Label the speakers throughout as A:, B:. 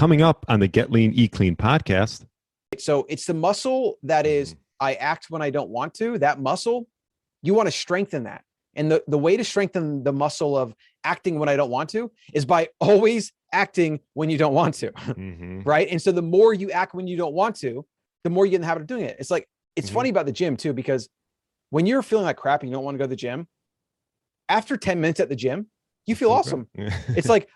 A: Coming up on the Get Lean, Eat Clean podcast.
B: So it's the muscle that is, I act when I don't want to. That muscle, you want to strengthen that. And the way to strengthen the muscle of acting when I don't want to is by always acting when you don't want to, right? And so the more you act when you don't want to, the more you get in the habit of doing it. It's like, it's funny about the gym too, because when you're feeling like crap and you don't want to go to the gym, after 10 minutes at the gym, you feel awesome. It's like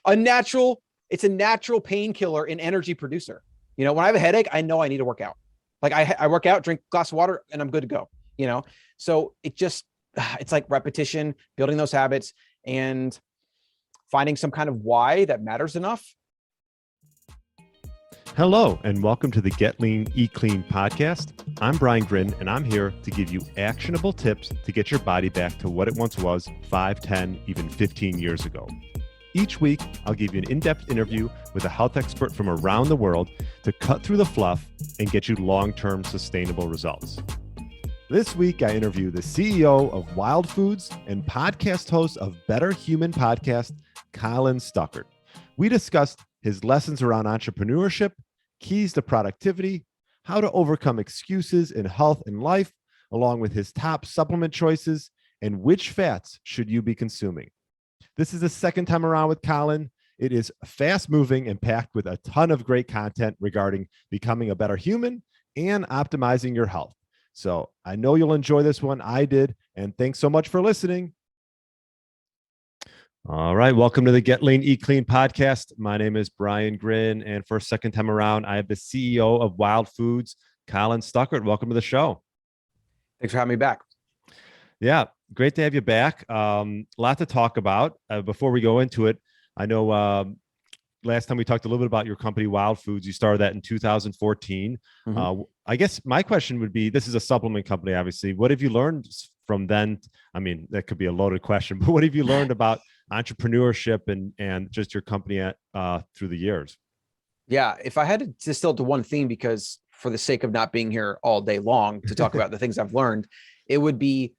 B: it's a natural painkiller and energy producer. You know, when I have a headache, I know I need to work out. Like I work out, drink a glass of water, and I'm good to go, you know? So it's like repetition, building those habits and finding some kind of why that matters enough.
A: Hello, and welcome to the Get Lean, Eat Clean podcast. I'm Brian Grin, and I'm here to give you actionable tips to get your body back to what it once was 5, 10, even 15 years ago. Each week, I'll give you an in-depth interview with a health expert from around the world to cut through the fluff and get you long-term sustainable results. This week, I interview the CEO of Wild Foods and podcast host of Better Human podcast, Colin Stuckert. We discussed his lessons around entrepreneurship, keys to productivity, how to overcome excuses in health and life, along with his top supplement choices, and which fats should you be consuming. This is the second time around with Colin. It is fast moving and packed with a ton of great content regarding becoming a better human and optimizing your health. So I know you'll enjoy this one. I did. And thanks so much for listening. All right. Welcome to the Get Lean, Eat Clean podcast. My name is Brian Grin. And for a second time around, I have the CEO of Wild Foods, Colin Stuckert. Welcome to the show.
B: Thanks for having me back.
A: Yeah. Great to have you back. Lot to talk about. Before we go into it, I know last time we talked a little bit about your company, Wild Foods. You started that in 2014. I guess my question would be, this is a supplement company, obviously. What have you learned from then? I mean, that could be a loaded question, but what have you learned about entrepreneurship and just your company through the years?
B: Yeah, if I had to distill to one theme, because for the sake of not being here all day long to talk about the things I've learned, it would be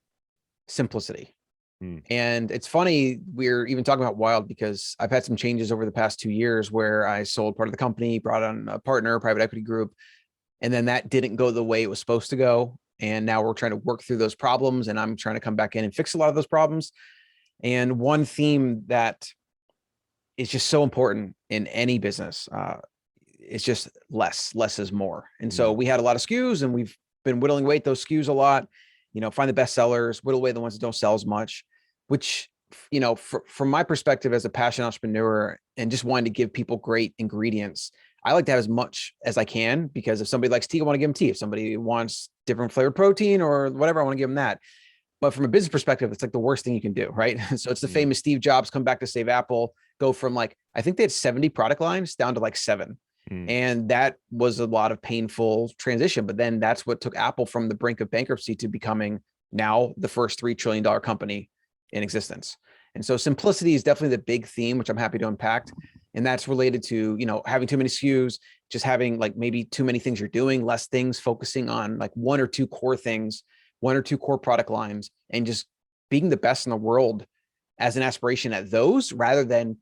B: simplicity. And it's funny, we're even talking about Wild because I've had some changes over the past 2 years where I sold part of the company, brought on a partner, private equity group, and then that didn't go the way it was supposed to go. And now we're trying to work through those problems, and I'm trying to come back in and fix a lot of those problems. And one theme that is just so important in any business, it's just less is more. And so we had a lot of SKUs, and we've been whittling away at those SKUs a lot. You know, find the best sellers, whittle away the ones that don't sell as much, which, you know, from my perspective as a passionate entrepreneur and just wanting to give people great ingredients, I like to have as much as I can, because if somebody likes tea, I want to give them tea. If somebody wants different flavored protein or whatever, I want to give them that. But from a business perspective, it's like the worst thing you can do, right? So it's the famous Steve Jobs come back to save Apple, go from like, I think they had 70 product lines down to like 7. And that was a lot of painful transition. But then that's what took Apple from the brink of bankruptcy to becoming now the first $3 trillion company in existence. And so simplicity is definitely the big theme, which I'm happy to unpack. And that's related to, you know, having too many SKUs, just having like maybe too many things you're doing, less things, focusing on like 1 or 2 core things, 1 or 2 core product lines, and just being the best in the world as an aspiration at those, rather than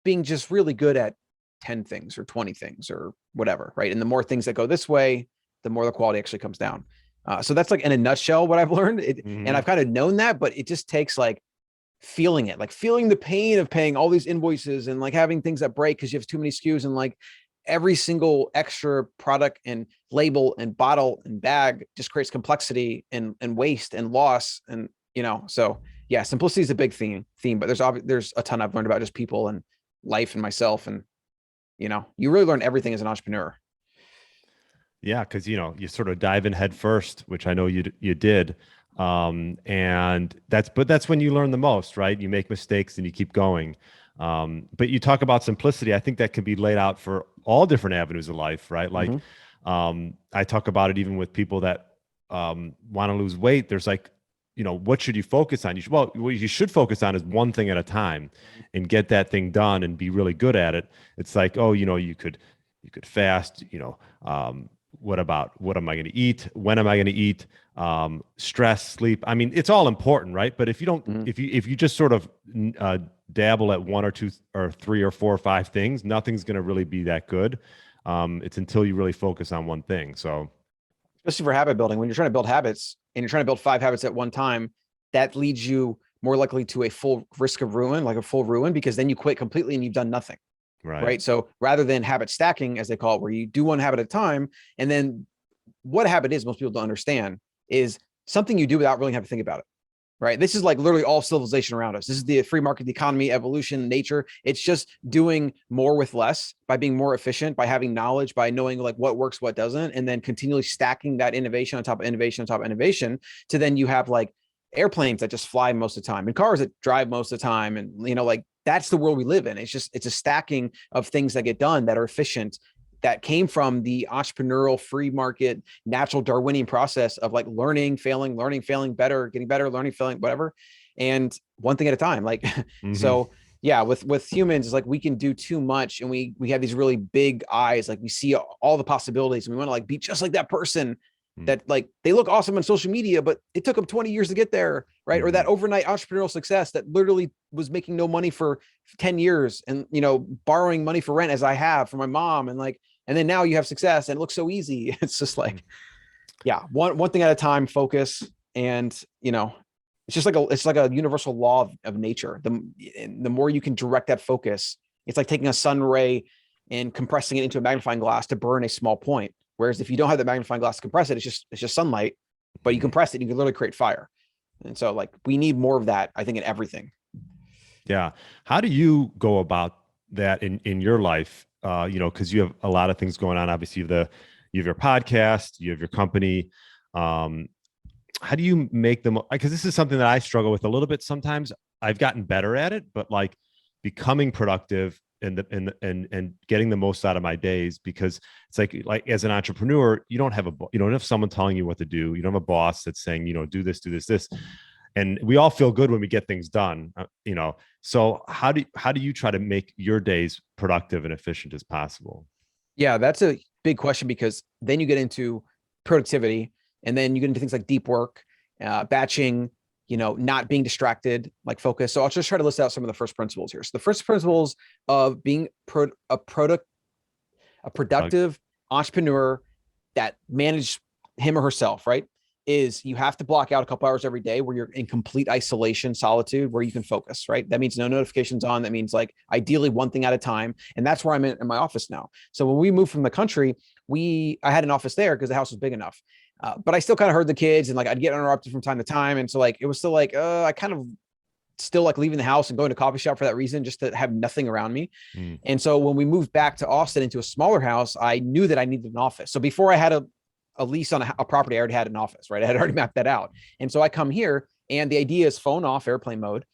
B: being just really good at 10 things or 20 things or whatever, right? And the more things that go this way, the more the quality actually comes down. So that's like in a nutshell what I've learned. And I've kind of known that, but it just takes like feeling it, like feeling the pain of paying all these invoices and like having things that break because you have too many SKUs, and like every single extra product and label and bottle and bag just creates complexity and waste and loss. And, you know, so yeah, simplicity is a big theme, but there's a ton I've learned about just people and life and myself. And, you know, you really learn everything as an entrepreneur.
A: Yeah, because, you know, you sort of dive in head first, which I know you did. And that's when you learn the most, right? You make mistakes and you keep going. But you talk about simplicity. I think that can be laid out for all different avenues of life, right? Like, I talk about it even with people that want to lose weight. There's like, you know, what should you focus on? What you should focus on is one thing at a time and get that thing done and be really good at it. It's like, oh, you know, you could fast, you know, what am I going to eat? When am I going to eat? Stress, sleep. I mean, it's all important, right? But if you don't, if you just sort of dabble at one or two or three or four or five things, nothing's going to really be that good. It's until you really focus on one thing. So
B: especially for habit building, when you're trying to build habits and you're trying to build 5 habits at one time, that leads you more likely to a full risk of ruin, like a full ruin, because then you quit completely and you've done nothing. Right. So rather than habit stacking, as they call it, where you do one habit at a time, and then what a habit is, most people don't understand, is something you do without really having to think about it. Right. This is like literally all civilization around us. This is the free market, the economy, evolution, nature. It's just doing more with less, by being more efficient, by having knowledge, by knowing like what works, what doesn't, and then continually stacking that innovation on top of innovation on top of innovation, to then you have like airplanes that just fly most of the time and cars that drive most of the time. And, you know, like that's the world we live in. It's a stacking of things that get done that are efficient, that came from the entrepreneurial free market, natural Darwinian process of like learning, failing, better, getting better, learning, failing, whatever. And one thing at a time, like, so yeah, with humans, it's like we can do too much, and we have these really big eyes. Like we see all the possibilities, and we want to like be just like that person that like they look awesome on social media, but it took them 20 years to get there. Right. Or that overnight entrepreneurial success that literally was making no money for 10 years and, you know, borrowing money for rent, as I have from my mom. And like, and then now you have success and it looks so easy. It's just like, yeah, one thing at a time, focus. And, you know, it's just like it's like a universal law of nature. The more you can direct that focus, it's like taking a sun ray and compressing it into a magnifying glass to burn a small point. Whereas if you don't have the magnifying glass to compress it, it's just sunlight, but you compress it, you can literally create fire. And so like, we need more of that, I think, in everything.
A: Yeah. How do you go about that in your life? You know, cause you have a lot of things going on. Obviously you have your podcast, you have your company. How do you make them? Because this is something that I struggle with a little bit. Sometimes I've gotten better at it, but like becoming productive and getting the most out of my days, because it's like as an entrepreneur, you don't have someone telling you what to do. You don't have a boss that's saying, you know, do this, and we all feel good when we get things done, you know. So how do you try to make your days productive and efficient as possible?
B: Yeah, that's a big question, because then you get into productivity, and then you get into things like deep work, batching, you know, not being distracted, like focus. So I'll just try to list out some of the first principles here. So the first principles of being a productive entrepreneur that manage him or herself, right, is you have to block out a couple hours every day where you're in complete isolation, solitude, where you can focus, right? That means no notifications on. That means like ideally one thing at a time. And that's where I'm in my office now. So when we moved from the country, I had an office there because the house was big enough. But I still kind of heard the kids, and like I'd get interrupted from time to time. And so like, it was still like, I kind of still like leaving the house and going to coffee shop for that reason, just to have nothing around me. And so when we moved back to Austin into a smaller house, I knew that I needed an office. So before I had a lease on a property, I already had an office, right? I had already mapped that out. And so I come here, and the idea is phone off, airplane mode.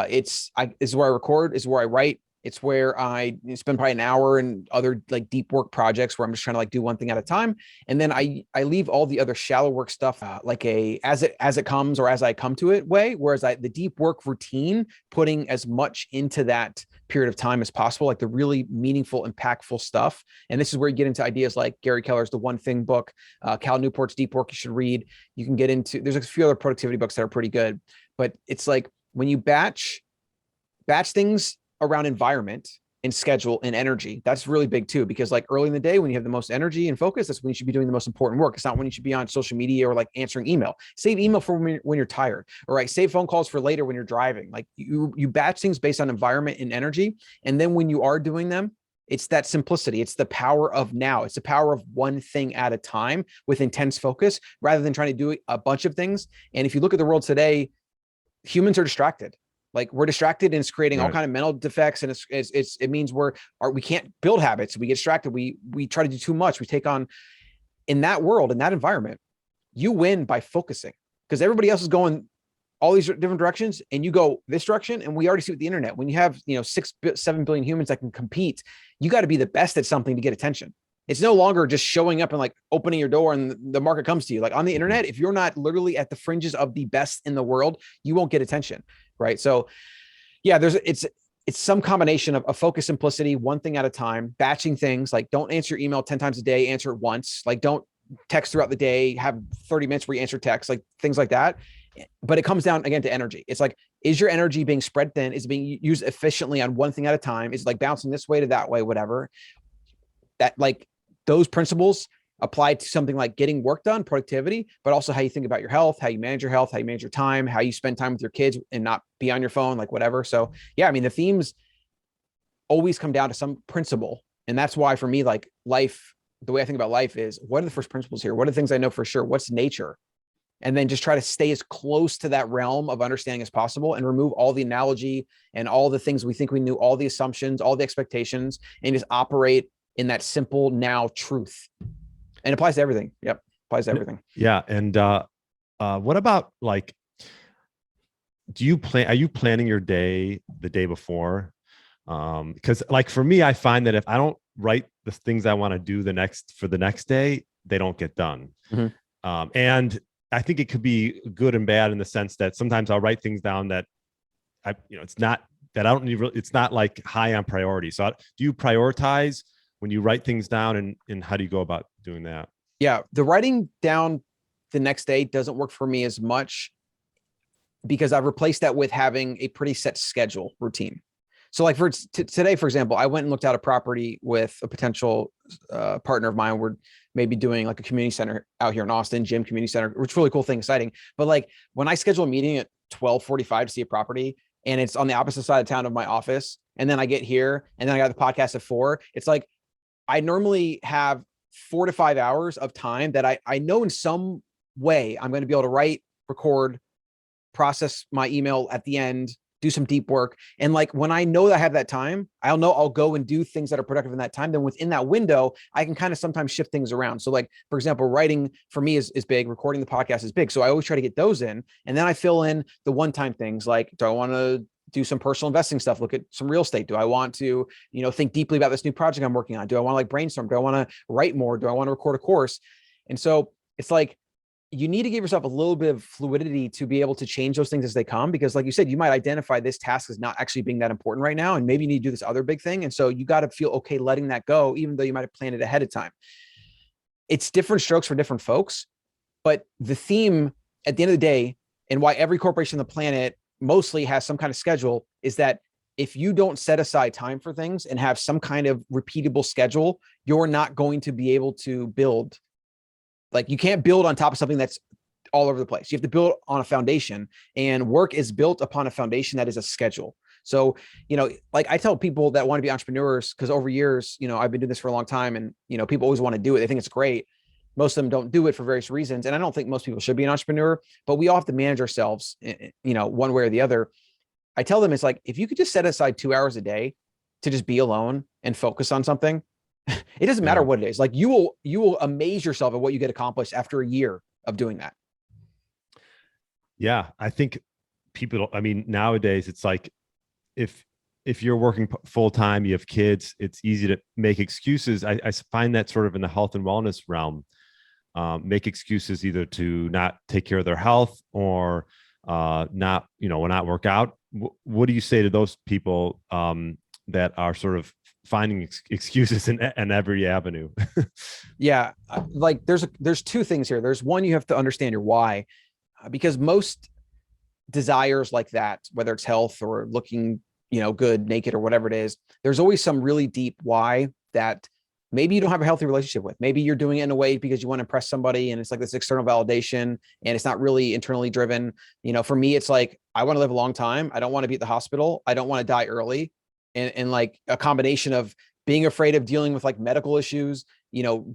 B: This is where I record, is where I write. It's where I spend probably an hour in other like deep work projects where I'm just trying to like do one thing at a time. And then I leave all the other shallow work stuff like as it comes, or as I come to it way. Whereas the deep work routine, putting as much into that period of time as possible, like the really meaningful, impactful stuff. And this is where you get into ideas like Gary Keller's The One Thing book, Cal Newport's Deep Work you should read. You can get into, there's a few other productivity books that are pretty good, but it's like when you batch things around environment and schedule and energy, that's really big too, because like early in the day when you have the most energy and focus, that's when you should be doing the most important work. It's not when you should be on social media or like answering email. Save email for when you're tired, or like save phone calls for later when you're driving. Like you batch things based on environment and energy. And then when you are doing them, it's that simplicity. It's the power of now. It's the power of one thing at a time with intense focus, rather than trying to do a bunch of things. And if you look at the world today, humans are distracted. Like we're distracted, and it's creating all kind of mental defects. And it means we can't build habits. We get distracted. We try to do too much. We take on, in that world, in that environment, you win by focusing, because everybody else is going all these different directions and you go this direction. And we already see with the internet, when you have, 7 billion humans that can compete, you got to be the best at something to get attention. It's no longer just showing up and like opening your door and the market comes to you. Like on the internet, if you're not literally at the fringes of the best in the world, you won't get attention. Right. So yeah, it's some combination of focus, simplicity, one thing at a time, batching things. Like don't answer your email 10 times a day, answer it once. Like don't text throughout the day, have 30 minutes where you answer text, like things like that. But it comes down again to energy. It's like, Is your energy being spread thin? Is it being used efficiently on one thing at a time? Is it like bouncing this way to that way, whatever? That like those principles apply to something like getting work done, productivity, but also how you think about your health, how you manage your health, how you manage your time, how you spend time with your kids and not be on your phone, like whatever. So yeah, I mean, the themes always come down to some principle. And that's why for me, like life, the way I think about life is, what are the first principles here? What are the things I know for sure? What's nature? And then just try to stay as close to that realm of understanding as possible and remove all the analogy and all the things we think we knew, all the assumptions, all the expectations, and just operate in that simple now truth. And it applies to everything. Yep. Applies to everything.
A: Yeah. And what about like, are you planning your day the day before? Because like for me, I find that if I don't write the things I want to do the next day, they don't get done. Mm-hmm. And I think it could be good and bad in the sense that sometimes I'll write things down that it's not that I don't need, it's not like high on priority. So do you prioritize when you write things down, and how do you go about doing that?
B: Yeah. The writing down the next day doesn't work for me as much because I've replaced that with having a pretty set schedule routine. So like for today, for example, I went and looked at a property with a potential partner of mine. We're maybe doing like a community center out here in Austin, gym community center, which is a really cool thing, exciting. But like when I schedule a meeting at 12:45 to see a property and it's on the opposite side of town of my office, and then I get here and then I got the podcast at 4, it's like I normally have 4 to 5 hours of time that I know in some way I'm going to be able to write, record, process my email at the end, do some deep work. And like, when I know that I have that time, I'll know I'll go and do things that are productive in that time. Then within that window, I can kind of sometimes shift things around. So like, for example, writing for me is big. Recording the podcast is big. So I always try to get those in. And then I fill in the one-time things like, do I want to do some personal investing stuff? Look at some real estate. Do I want to, think deeply about this new project I'm working on? Do I want to like brainstorm? Do I want to write more? Do I want to record a course? And so it's like, you need to give yourself a little bit of fluidity to be able to change those things as they come, because like you said, you might identify this task as not actually being that important right now. And maybe you need to do this other big thing. And so you got to feel okay letting that go, even though you might have planned it ahead of time. It's different strokes for different folks, but the theme at the end of the day, and why every corporation on the planet mostly has some kind of schedule, is that if you don't set aside time for things and have some kind of repeatable schedule, you're not going to be able to build. Like you can't build on top of something that's all over the place. You have to build on a foundation, and work is built upon a foundation that is a schedule. So, like I tell people that want to be entrepreneurs, because over years, I've been doing this for a long time, and, people always want to do it. They think it's great. Most of them don't do it for various reasons. And I don't think most people should be an entrepreneur, but we all have to manage ourselves, one way or the other. I tell them, it's like, if you could just set aside 2 hours a day to just be alone and focus on something, it doesn't matter what it is. Like you will amaze yourself at what you get accomplished after a year of doing that.
A: Yeah. I think nowadays it's like, if you're working full time, you have kids, it's easy to make excuses. I find that sort of in the health and wellness realm, make excuses either to not take care of their health or not work out. What do you say to those people that are sort of finding excuses in every avenue?
B: Yeah. Like there's two things here. There's one, you have to understand your why, because most desires like that, whether it's health or looking, good naked or whatever it is, there's always some really deep why that maybe you don't have a healthy relationship with. Maybe you're doing it in a way because you want to impress somebody, and it's like this external validation, and it's not really internally driven. For me, it's like, I want to live a long time. I don't want to be at the hospital. I don't want to die early. And like a combination of being afraid of dealing with like medical issues,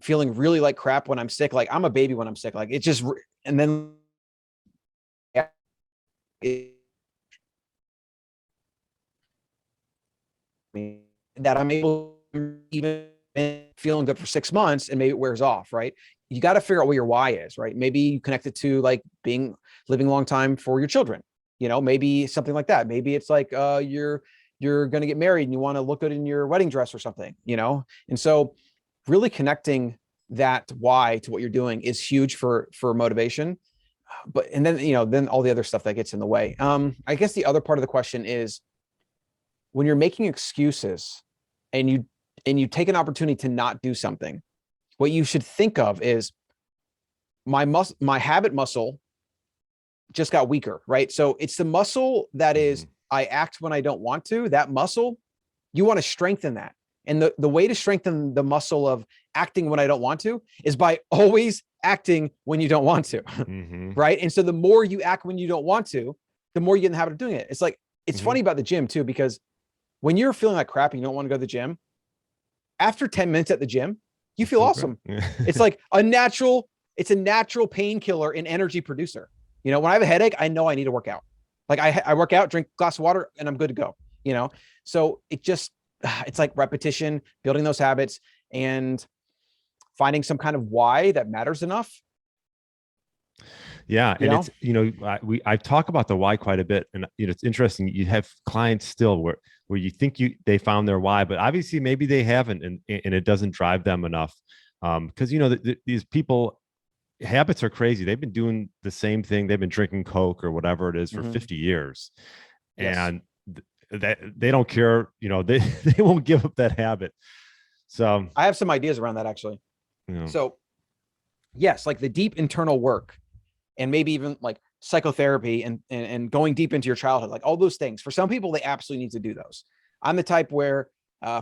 B: feeling really like crap when I'm sick. Like I'm a baby when I'm sick. Like it's just, and then that I'm able to even feeling good for 6 months, and maybe it wears off, right? You got to figure out what your why is, right? Maybe you connect it to like living a long time for your children, maybe something like that. Maybe it's like you're going to get married and you want to look good in your wedding dress or something, And so really connecting that why to what you're doing is huge for motivation. And then all the other stuff that gets in the way. I guess the other part of the question is, when you're making excuses and you take an opportunity to not do something, what you should think of is my habit muscle just got weaker, right? So it's the muscle that is, I act when I don't want to. That muscle, you want to strengthen that. And the way to strengthen the muscle of acting when I don't want to is by always acting when you don't want to, right? And so the more you act when you don't want to, the more you get in the habit of doing it. It's like, it's funny about the gym too, because when you're feeling like crap and you don't want to go to the gym, after 10 minutes at the gym, you feel awesome. It's like it's a natural painkiller and energy producer. You know, when I have a headache, I know I need to work out. Like I work out, drink a glass of water, and I'm good to go, you know? So it's like repetition, building those habits, and finding some kind of why that matters enough.
A: Yeah. And it's, you know, I talk about the why quite a bit, and, you know, it's interesting. You have clients still where you think they found their why, but obviously maybe they haven't, and it doesn't drive them enough. Because, you know, these people, habits are crazy. They've been doing the same thing. They've been drinking Coke or whatever it is for 50 years. Yes. And they don't care, you know, they won't give up that habit. So
B: I have some ideas around that, actually. So yes, like the deep internal work, and maybe even like psychotherapy and going deep into your childhood, like all those things. For some people, they absolutely need to do those. I'm the type where,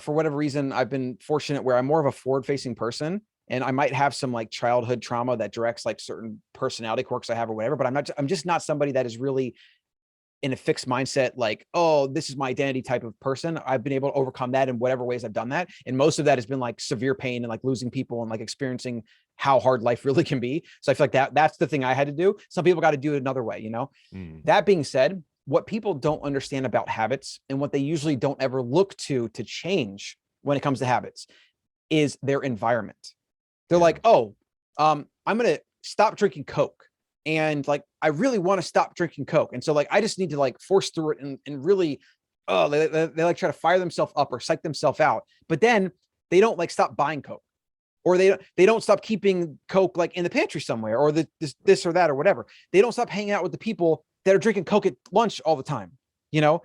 B: for whatever reason, I've been fortunate where I'm more of a forward-facing person, and I might have some like childhood trauma that directs like certain personality quirks I have or whatever, but I'm just not somebody that is really in a fixed mindset, like, oh, this is my identity type of person. I've been able to overcome that in whatever ways I've done that. And most of that has been like severe pain and like losing people and like experiencing how hard life really can be. So I feel like that's the thing I had to do. Some people got to do it another way, you know? That being said, what people don't understand about habits, and what they usually don't ever look to change when it comes to habits, is their environment. They're like, oh, I'm going to stop drinking Coke. And like, I really want to stop drinking Coke. And so like, I just need to like force through it and really, they like try to fire themselves up or psych themselves out. But then they don't like stop buying Coke, or they don't stop keeping Coke like in the pantry somewhere, or this or that or whatever. They don't stop hanging out with the people that are drinking Coke at lunch all the time. You know,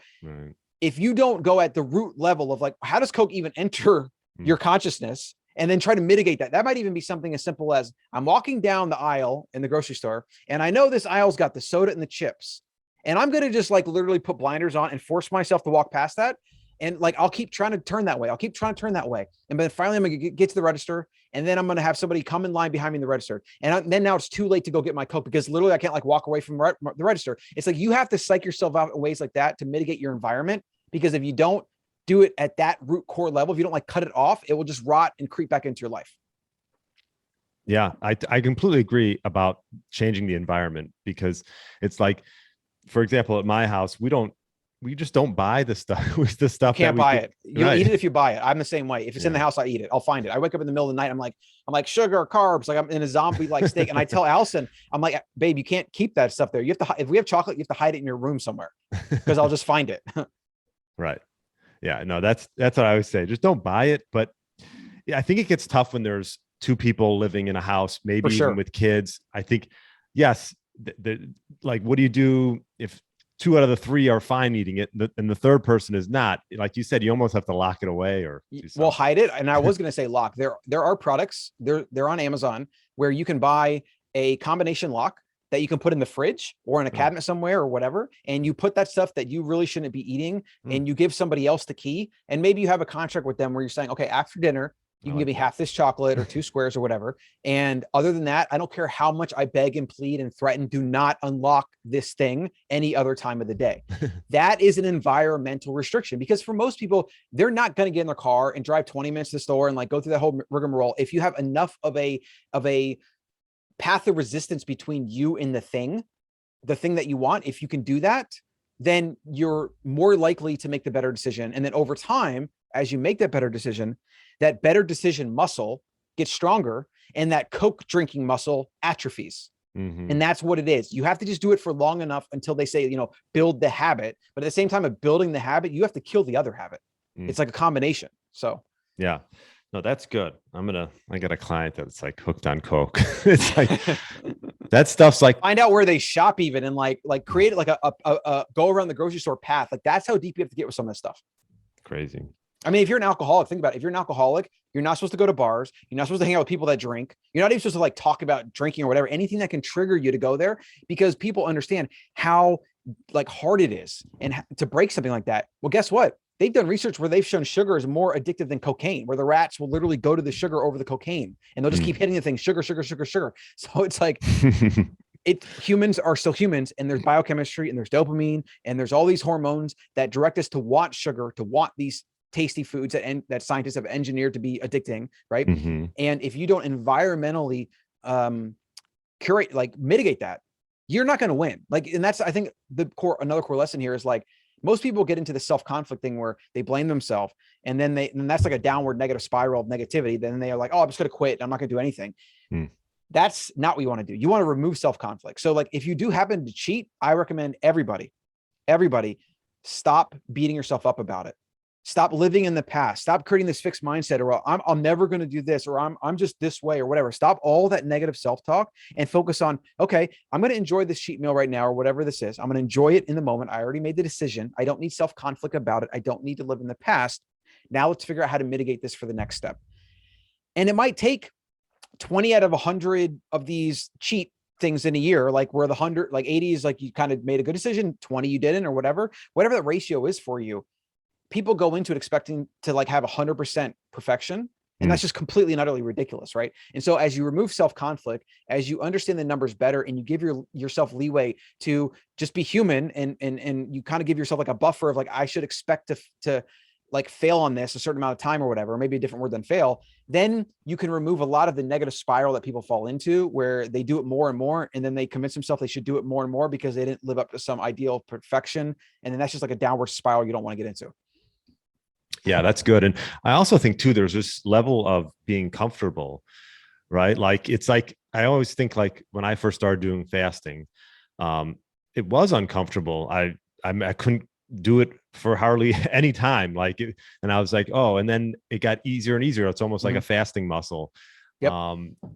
B: if you don't go at the root level of like, how does Coke even enter your consciousness, and then try to mitigate that. That might even be something as simple as, I'm walking down the aisle in the grocery store, and I know this aisle's got the soda and the chips, and I'm going to just like literally put blinders on and force myself to walk past that. And like, I'll keep trying to turn that way. And then finally I'm going to get to the register, and then I'm going to have somebody come in line behind me in the register. And then now it's too late to go get my Coke, because literally I can't like walk away from the register. It's like, you have to psych yourself out in ways like that to mitigate your environment, because if you don't do it at that root core level, if you don't like cut it off, it will just rot and creep back into your life.
A: Yeah, I completely agree about changing the environment, because it's like, for example, at my house, we just don't buy the stuff. The stuff
B: you can't buy it. You eat it if you buy it. I'm the same way. If it's in the house, I eat it. I'll find it. I wake up in the middle of the night. I'm like sugar, carbs. Like I'm in a zombie like steak. And I tell Allison, I'm like, babe, you can't keep that stuff there. You have to. If we have chocolate, you have to hide it in your room somewhere, because I'll just find it.
A: Right. Yeah, no, that's what I always say. Just don't buy it. But yeah, I think it gets tough when there's two people living in a house, maybe even with kids. I think, yes, like, what do you do if 2 out of the 3 are fine eating it, and the third person is not? Like you said, you almost have to lock it away, or
B: hide it. And I was going to say lock. There are products, they're on Amazon, where you can buy a combination lock that you can put in the fridge or in a cabinet somewhere or whatever. And you put that stuff that you really shouldn't be eating, and you give somebody else the key. And maybe you have a contract with them where you're saying, okay, after dinner, you can give me half this chocolate or 2 squares or whatever. And other than that, I don't care how much I beg and plead and threaten, do not unlock this thing any other time of the day. That is an environmental restriction, because for most people, they're not going to get in their car and drive 20 minutes to the store and like go through that whole rigmarole. If you have enough of a path of resistance between you and the thing that you want, if you can do that, then you're more likely to make the better decision. And then over time, as you make that better decision muscle gets stronger, and that Coke drinking muscle atrophies. And that's what it is. You have to just do it for long enough until they say, build the habit. But at the same time of building the habit, you have to kill the other habit. It's like a combination. So
A: yeah. No, that's good. I got a client that's like hooked on Coke. It's like, that stuff's like,
B: find out where they shop even, and like create like a go around the grocery store path. Like, that's how deep you have to get with some of this stuff.
A: Crazy.
B: I mean, if you're an alcoholic, think about it. If you're an alcoholic, you're not supposed to go to bars. You're not supposed to hang out with people that drink. You're not even supposed to like talk about drinking or whatever, anything that can trigger you to go there, because people understand how like hard it is and to break something like that. Well, guess what? They've done research where they've shown sugar is more addictive than cocaine, where the rats will literally go to the sugar over the cocaine and they'll just keep hitting the thing, sugar, sugar, sugar, sugar. So it's like, humans are still humans, and there's biochemistry and there's dopamine and there's all these hormones that direct us to want sugar, to want these tasty foods that scientists have engineered to be addicting, right? And if you don't environmentally curate, like mitigate that, you're not going to win. Like, and that's, I think another core lesson here is like, most people get into the self-conflict thing where they blame themselves, and then that's like a downward negative spiral of negativity. Then they are like, oh, I'm just going to quit. I'm not going to do anything. That's not what you want to do. You want to remove self-conflict. So like, if you do happen to cheat, I recommend everybody stop beating yourself up about it. Stop living in the past. Stop creating this fixed mindset, or I'm never going to do this, or I'm just this way, or whatever. Stop all that negative self-talk and focus on, okay, I'm going to enjoy this cheat meal right now, or whatever this is. I'm going to enjoy it in the moment. I already made the decision. I don't need self-conflict about it. I don't need to live in the past. Now let's figure out how to mitigate this for the next step. And it might take 20 out of 100 of these cheat things in a year, like where the 100, like 80 is like you kind of made a good decision, 20 you didn't, or whatever the ratio is for you. People go into it expecting to like have 100% perfection. And that's just completely and utterly ridiculous, right? And so as you remove self-conflict, as you understand the numbers better, and you give yourself leeway to just be human, and you kind of give yourself like a buffer of like, I should expect to like fail on this a certain amount of time or whatever, or maybe a different word than fail, then you can remove a lot of the negative spiral that people fall into, where they do it more and more, and then they convince themselves they should do it more and more because they didn't live up to some ideal perfection. And then that's just like a downward spiral you don't want to get into.
A: Yeah, that's good. And I also think too, there's this level of being comfortable, right? Like, it's like, I always think like when I first started doing fasting, it was uncomfortable. I couldn't do it for hardly any time. And I was like, oh, and then it got easier and easier. It's almost like a fasting muscle.
B: Yep.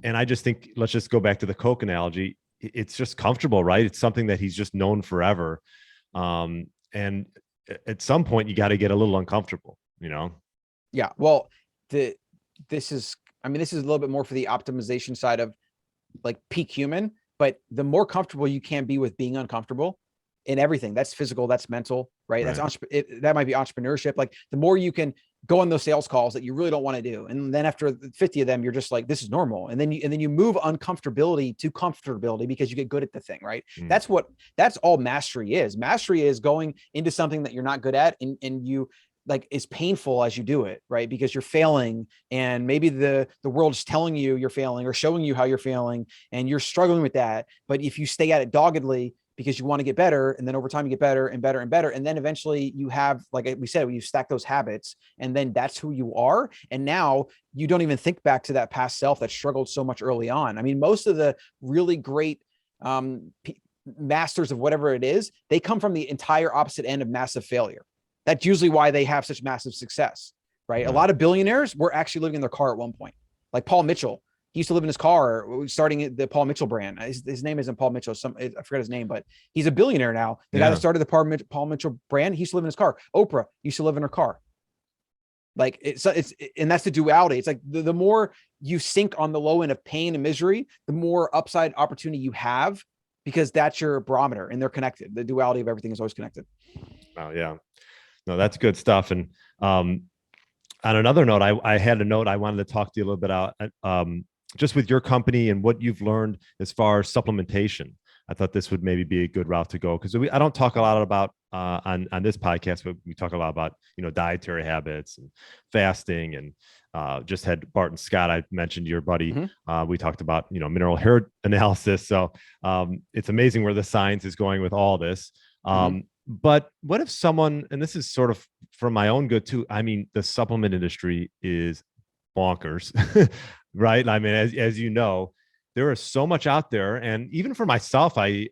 A: And I just think, let's just go back to the Coke analogy. It's just comfortable, right? It's something that he's just known forever. And at some point you got to get a little uncomfortable, you know?
B: Yeah. Well, this is a little bit more for the optimization side of like peak human, but the more comfortable you can be with being uncomfortable in everything, that's physical, that's mental, right? That's that might be entrepreneurship. Like, the more you can go on those sales calls that you really don't want to do, and then after 50 of them, you're just like, this is normal. And then you move uncomfortability to comfortability because you get good at the thing, right? That's all mastery is. Mastery is going into something that you're not good at, and you like, it's painful as you do it, right? Because you're failing, and maybe the world's telling you you're failing or showing you how you're failing, and you're struggling with that. But if you stay at it doggedly because you want to get better, and then over time you get better and better and better, and then eventually you have, like we said, you stack those habits, and then that's who you are. And now you don't even think back to that past self that struggled so much early on. I mean, most of the really great masters of whatever it is, they come from the entire opposite end of massive failure. That's usually why they have such massive success, right? A lot of billionaires were actually living in their car at one point. Like Paul Mitchell, he used to live in his car, starting the Paul Mitchell brand. His name isn't Paul Mitchell. I forget his name, but he's a billionaire now. The guy that started the Paul Mitchell brand, he used to live in his car. Oprah used to live in her car. Like, and that's the duality. It's like the more you sink on the low end of pain and misery, the more upside opportunity you have, because that's your barometer, and they're connected. The duality of everything is always connected.
A: Oh yeah. No, that's good stuff. And on another note, I had a note I wanted to talk to you a little bit about, just with your company and what you've learned as far as supplementation. I thought this would maybe be a good route to go, because I don't talk a lot about on this podcast, but we talk a lot about, dietary habits and fasting, and just had Barton Scott. I mentioned your buddy. We talked about mineral hair analysis. So it's amazing where the science is going with all this. But what if someone, and this is sort of for my own good too, I mean, the supplement industry is bonkers, right? I mean, as you know, there is so much out there. And even for myself, I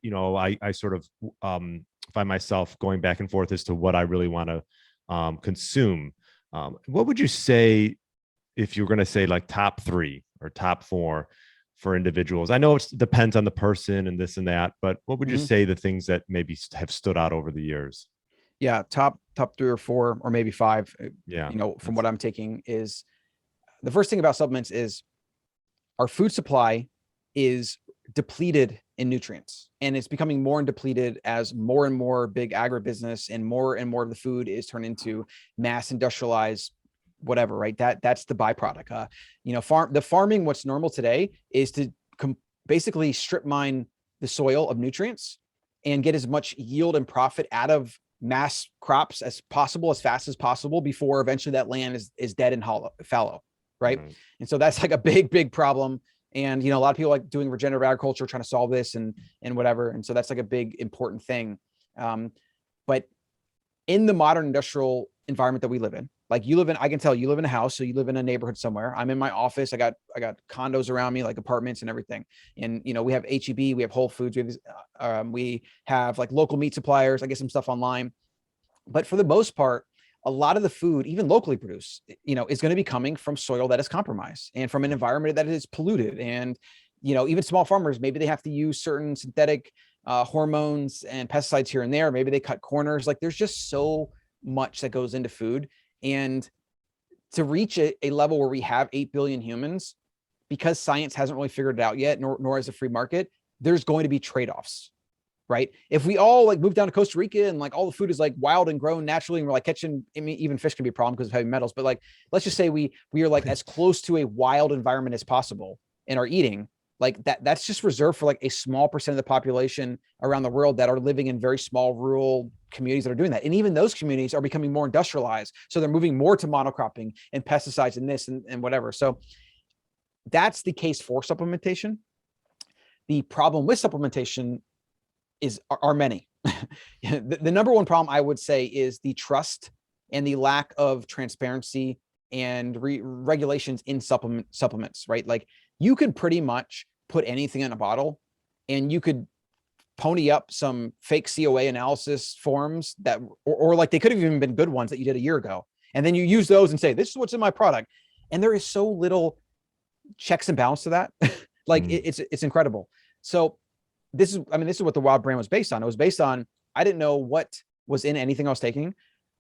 A: sort of find myself going back and forth as to what I really want to consume. What would you say if you're going to say like top 3 or top 4 for individuals? I know it depends on the person and this and that, but what would you say the things that maybe have stood out over the years?
B: Yeah. Top top 3 or 4, or maybe 5,
A: Yeah.
B: from what I'm taking, is the first thing about supplements is our food supply is depleted in nutrients, and it's becoming more and depleted as more and more big agribusiness and more of the food is turned into mass industrialized whatever, right? That's the byproduct. Farming, what's normal today is to basically strip mine the soil of nutrients and get as much yield and profit out of mass crops as possible, as fast as possible, before eventually that land is dead and fallow, right? And so that's like a big problem. And, a lot of people like doing regenerative agriculture, trying to solve this and whatever. And so that's like a big, important thing. But in the modern industrial environment that we live in, like I can tell you live in a house, so you live in a neighborhood somewhere. I'm in my office. I got condos around me, like apartments and everything. And, we have HEB, we have Whole Foods, we have like local meat suppliers. I get some stuff online, but for the most part, a lot of the food, even locally produced, is going to be coming from soil that is compromised and from an environment that is polluted. And, even small farmers, maybe they have to use certain synthetic hormones and pesticides here and there. Maybe they cut corners. Like there's just so much that goes into food. And to reach a level where we have 8 billion humans, because science hasn't really figured it out yet, nor is a free market, there's going to be trade-offs. Right? If we all like move down to Costa Rica and like all the food is like wild and grown naturally, and we're like catching, I mean, even fish can be a problem because of heavy metals, but like, let's just say we are like as close to a wild environment as possible in our eating, like that's just reserved for like a small percent of the population around the world that are living in very small rural communities that are doing that. And even those communities are becoming more industrialized. So they're moving more to monocropping and pesticides and this and whatever. So that's the case for supplementation. The problem with supplementation are many. The number one problem I would say is the trust and the lack of transparency and regulations in supplements, right? Like you could pretty much put anything in a bottle and you could pony up some fake COA analysis forms that, or like they could have even been good ones that you did a year ago. And then you use those and say, this is what's in my product. And there is so little checks and balance to that. Like it's incredible. So this is what the Wild brand was based on. It was based on, I didn't know what was in anything I was taking.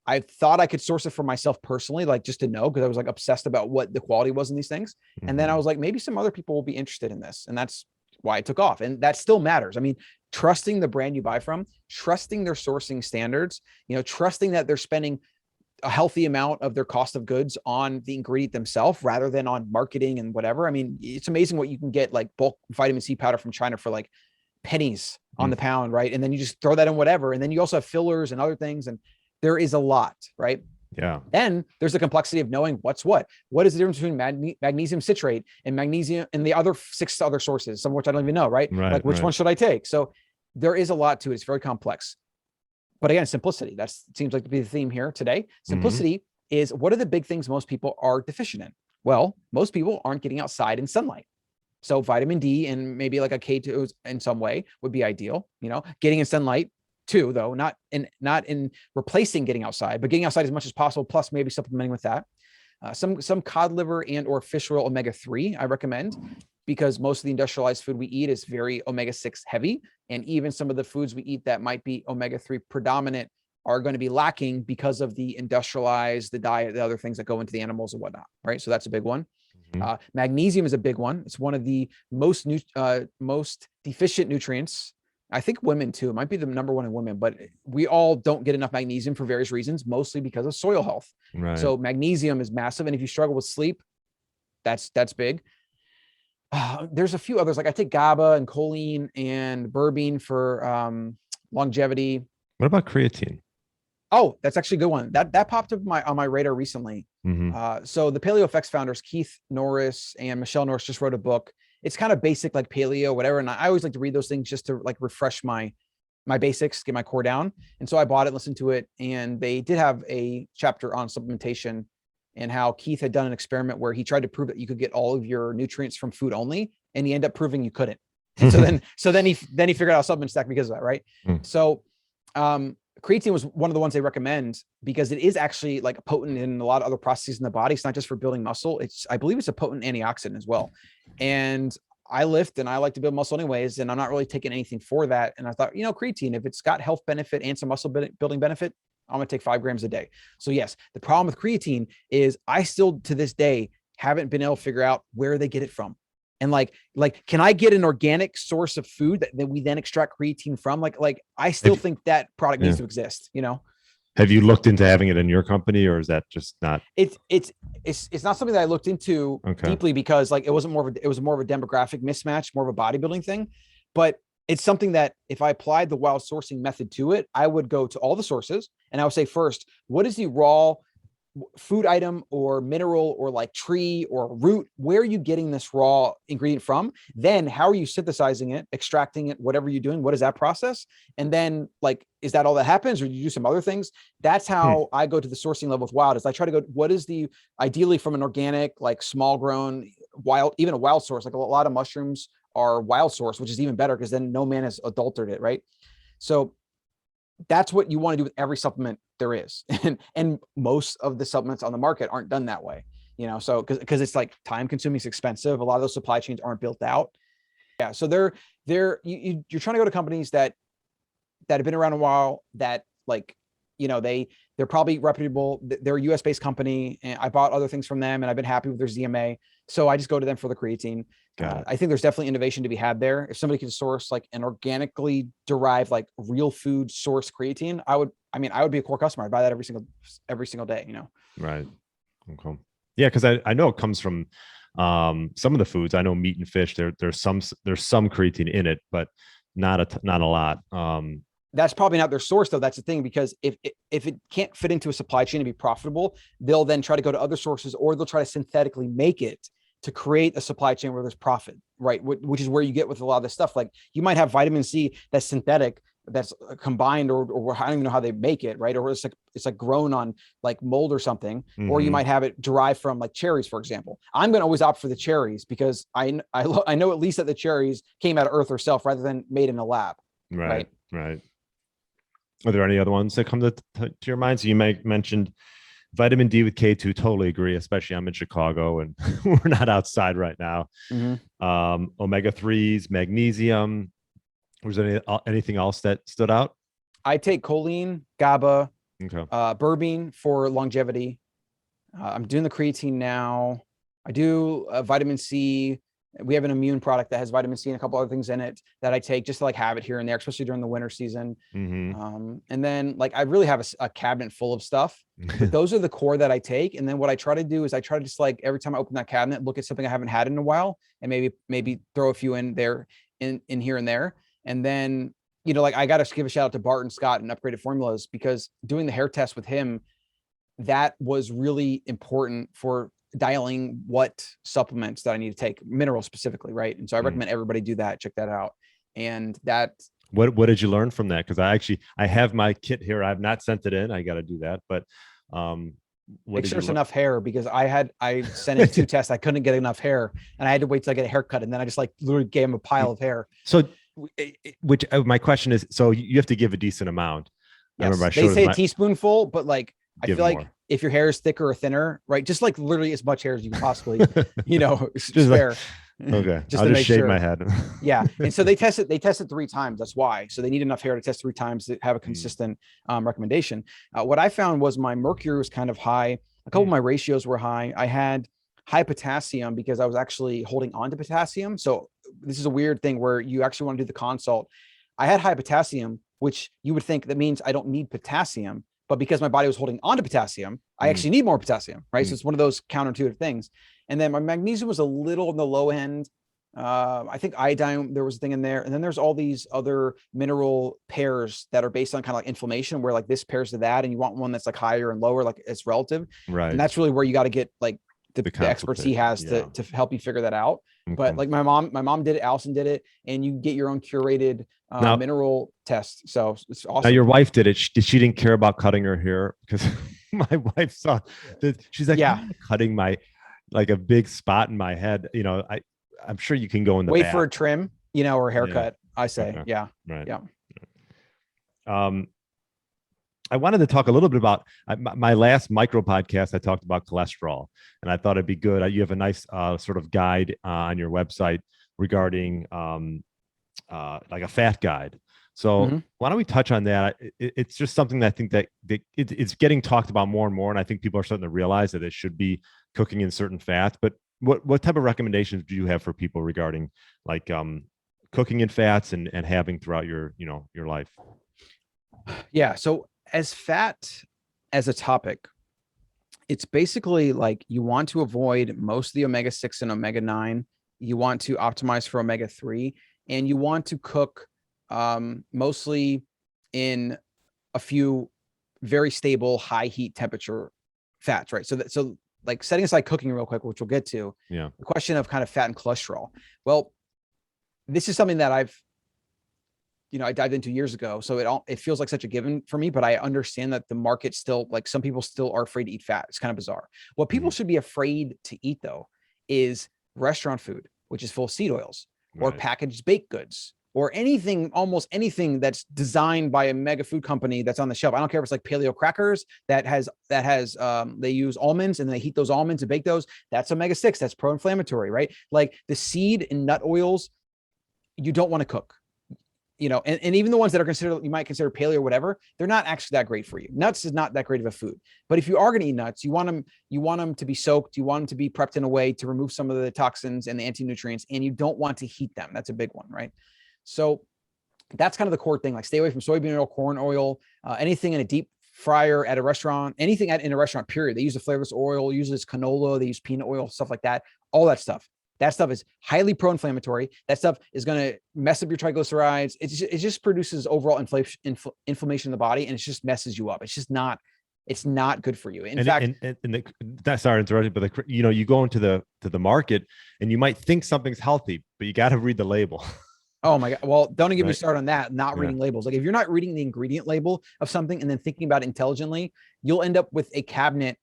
B: I thought I could source it for myself personally, like just to know, because I was like obsessed about what the quality was in these things. And then I was like, maybe some other people will be interested in this. And that's why it took off. And that still matters. I mean, trusting the brand you buy from, trusting their sourcing standards, trusting that they're spending a healthy amount of their cost of goods on the ingredient themselves rather than on marketing and whatever. I mean, it's amazing what you can get like bulk vitamin C powder from China for like pennies on the pound, right? And then you just throw that in whatever. And then you also have fillers and other things. And there is a lot, right?
A: Yeah.
B: Then there's the complexity of knowing what's what. What is the difference between magnesium citrate and magnesium and the other 6 other sources, some of which I don't even know, right? Like which one should I take? So there is a lot to it. It's very complex. But again, simplicity. That seems like to be the theme here today. Simplicity is, what are the big things most people are deficient in? Well, most people aren't getting outside in sunlight. So vitamin D and maybe like a K2 in some way would be ideal. Getting in sunlight too, though, not in replacing getting outside, but getting outside as much as possible, plus maybe supplementing with that. Some cod liver and or fish oil omega-3 I recommend, because most of the industrialized food we eat is very omega-6 heavy. And even some of the foods we eat that might be omega-3 predominant are going to be lacking because of the industrialized, the diet, the other things that go into the animals and whatnot, right? So that's a big one. Magnesium is a big one. It's one of the most deficient nutrients. I think women too. It might be the number one in women, but we all don't get enough magnesium for various reasons, mostly because of soil health. Right. So magnesium is massive. And if you struggle with sleep, that's big. There's a few others. Like I take GABA and choline and berberine for longevity.
A: What about creatine?
B: Oh, that's actually a good one. That popped up on my radar recently. So the Paleo Effects founders, Keith Norris and Michelle Norris, just wrote a book. It's kind of basic, like paleo, whatever. And I always like to read those things just to like refresh my basics, get my core down. And so I bought it, listened to it, and they did have a chapter on supplementation and how Keith had done an experiment where he tried to prove that you could get all of your nutrients from food only, and he ended up proving you couldn't. And so then he figured out supplement stack because of that, right? So creatine was one of the ones they recommend because it is actually like potent in a lot of other processes in the body. It's not just for building muscle. I believe it's a potent antioxidant as well. And I lift and I like to build muscle anyways, and I'm not really taking anything for that. And I thought, creatine, if it's got health benefit and some muscle building benefit, I'm going to take 5 grams a day. So yes, the problem with creatine is I still to this day haven't been able to figure out where they get it from. And like, can I get an organic source of food that we then extract creatine from? Like I still think that product needs to exist, you know?
A: Have you looked into having it in your company, or is that just not?
B: It's not something that I looked into deeply because like it was more of a demographic mismatch, more of a bodybuilding thing. But it's something that if I applied the wild sourcing method to it, I would go to all the sources and I would say, first, what is the raw food item or mineral or like tree or root? Where are you getting this raw ingredient from? Then how are you synthesizing it, extracting it, whatever you're doing? What is that process? And then like, is that all that happens, or do you do some other things? That's how I go to the sourcing level with wild, is I try to go, what is the, ideally from an organic, like small grown wild, even a wild source, like a lot of mushrooms are wild source, which is even better because then no man has adulterated it, right? So that's what you want to do with every supplement there is. And most of the supplements on the market aren't done that way, you know, so because it's like time consuming, it's expensive. A lot of those supply chains aren't built out. Yeah. So you're trying to go to companies that have been around a while, that like, you know, they're probably reputable. They're a US based company, and I bought other things from them and I've been happy with their ZMA. So I just go to them for the creatine. I think there's definitely innovation to be had there. If somebody can source like an organically derived, like real food source creatine, I would be a core customer. I'd buy that every single day, you know?
A: Right. Okay. Yeah. Cause I know it comes from some of the foods. I know meat and fish, there's some creatine in it, but not a lot.
B: That's probably not their source though. That's the thing, because if it can't fit into a supply chain to be profitable, they'll then try to go to other sources, or they'll try to synthetically make it to create a supply chain where there's profit, right? Which is where you get with a lot of this stuff. Like you might have vitamin C that's synthetic, that's combined, or I don't even know how they make it, right? Or it's like grown on like mold or something, or you might have it derived from like cherries, for example. I'm going to always opt for the cherries because I know at least that the cherries came out of earth herself rather than made in a lab.
A: Right. Are there any other ones that come to your mind? So you mentioned vitamin D with K2, totally agree, especially I'm in Chicago and we're not outside right now. Omega-3s, magnesium. Was there anything else that stood out?
B: I take choline, GABA, berberine for longevity. I'm doing the creatine now. I do vitamin C. We have an immune product that has vitamin C and a couple other things in it that I take just to like have it here and there, especially during the winter season. And then like, I really have a cabinet full of stuff, but those are the core that I take. And then what I try to do is I try to just like, every time I open that cabinet, look at something I haven't had in a while and maybe throw a few in there in here and there. And then, you know, like I got to give a shout out to Barton Scott and Upgraded Formulas, because doing the hair test with him, that was really important for dialing what supplements that I need to take, minerals specifically, right? And so I recommend everybody do that, check that out. And that,
A: what did you learn from that? Because I have my kit here. I've not sent it in. I got to do that. But
B: make sure it's enough hair, because I sent in 2 tests. I couldn't get enough hair and I had to wait till I get a haircut. And then I just like literally gave him a pile of hair.
A: So which my question is, so you have to give a decent amount.
B: Yes. I remember they say a teaspoonful, but like, I feel like if your hair is thicker or thinner, right? Just like literally as much hair as you can possibly, you know, spare.
A: Okay. I'll just shave my head.
B: Yeah. And so they test it 3 times. That's why. So they need enough hair to test 3 times to have a consistent recommendation. What I found was my mercury was kind of high. A couple of my ratios were high. I had high potassium because I was actually holding on to potassium. So this is a weird thing where you actually want to do the consult. I had high potassium, which you would think that means I don't need potassium. But because my body was holding on to potassium, I actually need more potassium, right? So it's one of those counterintuitive things. And then my magnesium was a little on the low end. I think iodine, there was a thing in there. And then there's all these other mineral pairs that are based on kind of like inflammation, where like this pairs to that, and you want one that's like higher and lower, like it's relative. Right. And that's really where you got to get like the experts he has to help you figure that out. But like my mom did it, Allison did it, and you get your own curated mineral test. So it's awesome.
A: Now your wife did it. She didn't care about cutting her hair, because my wife saw that. She's like, yeah, cutting my, like a big spot in my head. You know, I'm sure you can go in the
B: wait for a trim, you know, or haircut. I say, right.
A: I wanted to talk a little bit about my last micro podcast. I talked about cholesterol, and I thought it'd be good. You have a nice sort of guide on your website regarding like a fat guide. So why don't we touch on that? It's just something that I think that it's getting talked about more and more. And I think people are starting to realize that it should be cooking in certain fats. But what type of recommendations do you have for people regarding like cooking in fats and having throughout your life?
B: Yeah. So as fat as a topic, it's basically like you want to avoid most of the omega-6 and omega-9. You want to optimize for omega-3, and you want to cook mostly in a few very stable, high heat temperature fats, right? So like setting aside cooking real quick, which we'll get to.
A: Yeah.
B: The question of kind of fat and cholesterol. Well, this is something that I dived into years ago. So it feels like such a given for me, but I understand that the market still, like some people still are afraid to eat fat. It's kind of bizarre. What people should be afraid to eat though is restaurant food, which is full of seed oils or packaged baked goods or anything, almost anything that's designed by a mega food company that's on the shelf. I don't care if it's like paleo crackers that has they use almonds and they heat those almonds and bake those. That's omega-6. That's pro-inflammatory, right? Like the seed and nut oils, you don't want to cook. And even the ones that are you might consider paleo or whatever, they're not actually that great for you. Nuts is not that great of a food. But if you are going to eat nuts, you want them to be soaked. You want them to be prepped in a way to remove some of the toxins and the anti-nutrients, and you don't want to heat them. That's a big one, right? So that's kind of the core thing. Like stay away from soybean oil, corn oil, anything in a deep fryer at a restaurant, anything in a restaurant, period. They use a flavorless oil, uses canola, they use peanut oil, stuff like that. All that stuff. That stuff is highly pro-inflammatory. That stuff is going to mess up your triglycerides. It just produces overall inflammation in the body, and it just messes you up. It's not good for you. In fact,
A: that's sorry to interrupt you, but you go into the market and you might think something's healthy, but you got to read the label.
B: Oh my God. Well, don't even get me started on that. Not reading labels. Like if you're not reading the ingredient label of something and then thinking about it intelligently, you'll end up with a cabinet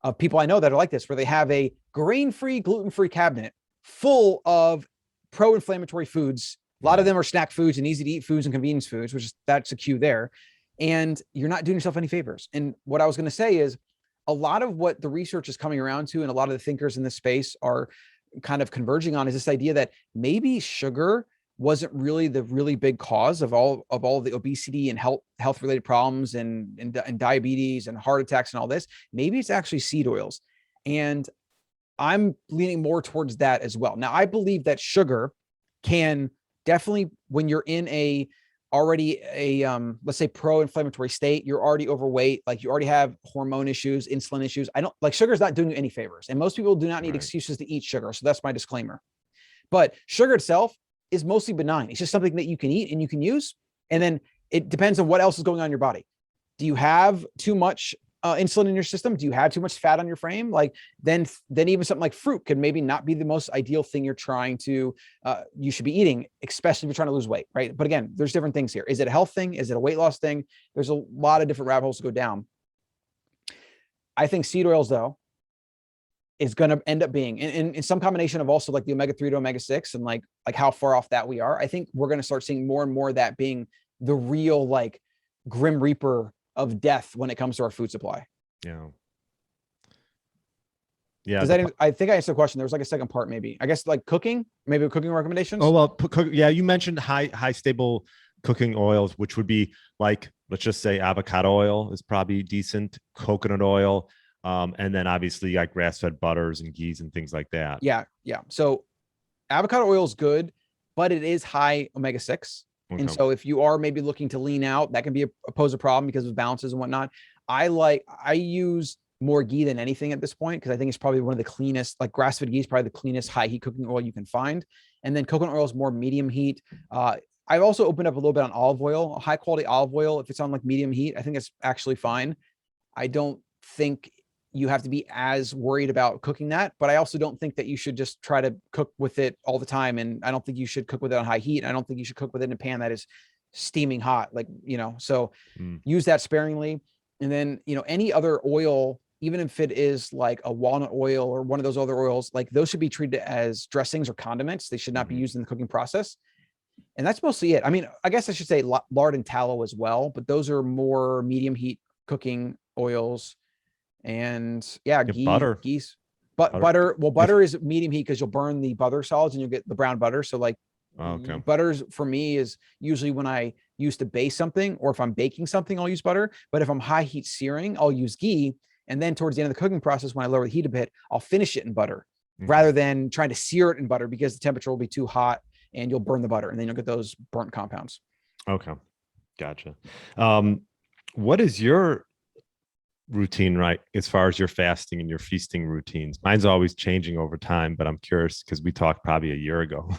B: of people I know that are like this, where they have a grain-free, gluten-free cabinet full of pro-inflammatory foods. A lot of them are snack foods and easy to eat foods and convenience foods, that's a cue there. And you're not doing yourself any favors. And what I was going to say is a lot of what the research is coming around to, and a lot of the thinkers in this space are kind of converging on, is this idea that maybe sugar wasn't really the really big cause of all of the obesity and health related problems and diabetes and heart attacks and all this. Maybe it's actually seed oils. And I'm leaning more towards that as well. Now, I believe that sugar can definitely, when you're in already let's say pro-inflammatory state, you're already overweight, like you already have hormone issues, insulin issues. Sugar is not doing you any favors. And most people do not need excuses to eat sugar. So that's my disclaimer. But sugar itself is mostly benign. It's just something that you can eat and you can use. And then it depends on what else is going on in your body. Do you have too much insulin in your system? Do you have too much fat on your frame? Like then even something like fruit could maybe not be the most ideal thing you should be eating, especially if you're trying to lose weight, right? But again, there's different things here. Is it a health thing? Is it a weight loss thing? There's a lot of different rabbit holes to go down. I think seed oils though is going to end up being in some combination of also like the omega-3 to omega-6 and like how far off that we are. I think we're going to start seeing more and more of that being the real like grim reaper of death when it comes to our food supply.
A: Yeah.
B: I think I answered the question. There was like a second part, maybe. I guess like cooking recommendations.
A: Oh, well, you mentioned high stable cooking oils, which would be like, let's just say avocado oil is probably decent, coconut oil, and then obviously like grass-fed butters and ghees and things like that.
B: Yeah. So avocado oil is good, but it is high omega-6. Okay. And so if you are maybe looking to lean out, that can pose a problem because of balances and whatnot. I use more ghee than anything at this point, because I think it's probably one of the cleanest, like grass-fed ghee is probably the cleanest high heat cooking oil you can find. And then coconut oil is more medium heat. I've also opened up a little bit on olive oil, high quality olive oil. If it's on like medium heat, I think it's actually fine. I don't think you have to be as worried about cooking that, but I also don't think that you should just try to cook with it all the time. And I don't think you should cook with it on high heat. I don't think you should cook with it in a pan that is steaming hot, so use that sparingly. And then, any other oil, even if it is like a walnut oil or one of those other oils, like those should be treated as dressings or condiments. They should not be used in the cooking process. And that's mostly it. I mean, I guess I should say lard and tallow as well, but those are more medium heat cooking oils. And
A: butter.
B: Butter. Well, butter is medium heat because you'll burn the butter solids and you'll get the brown butter. So like butters for me is usually when I use to base something, or if I'm baking something, I'll use butter. But if I'm high heat searing, I'll use ghee. And then towards the end of the cooking process, when I lower the heat a bit, I'll finish it in butter rather than trying to sear it in butter, because the temperature will be too hot and you'll burn the butter and then you'll get those burnt compounds.
A: Okay. Gotcha. What is your routine, right, as far as your fasting and your feasting routines? Mine's always changing over time, but I'm curious because we talked probably a year ago.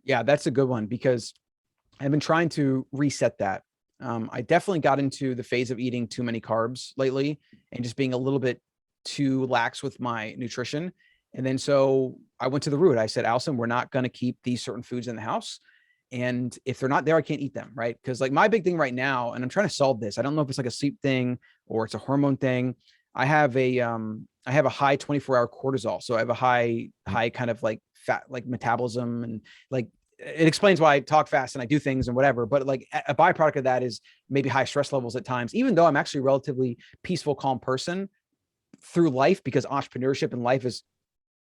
B: Yeah, that's a good one, because I've been trying to reset that. I definitely got into the phase of eating too many carbs lately and just being a little bit too lax with my nutrition. And then so I went to the root. I said, Allison, we're not going to keep these certain foods in the house. And if they're not there, I can't eat them. Right. Because like my big thing right now, and I'm trying to solve this, I don't know if it's like a sleep thing or it's a hormone thing. I have a high 24-hour cortisol. So I have a high kind of like fat, like metabolism, and like it explains why I talk fast and I do things and whatever. But like a byproduct of that is maybe high stress levels at times, even though I'm actually a relatively peaceful, calm person through life, because entrepreneurship and life has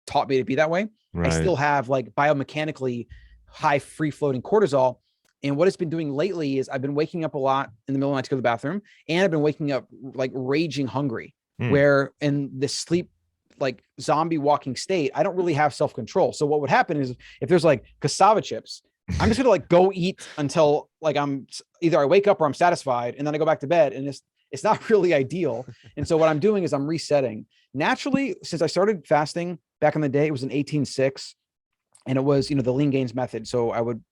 B: taught me to be that way. Right. I still have like biomechanically high free floating cortisol. And what it's been doing lately is I've been waking up a lot in the middle of the night to go to the bathroom, and I've been waking up like raging hungry, where in this sleep, like zombie walking state, I don't really have self-control. So what would happen is if there's like cassava chips, I'm just going to like go eat until like I'm either I wake up or I'm satisfied, and then I go back to bed, and it's not really ideal. And so what I'm doing is I'm resetting naturally. Since I started fasting back in the day, it was an 18-6. And it was, the lean gains method. So I would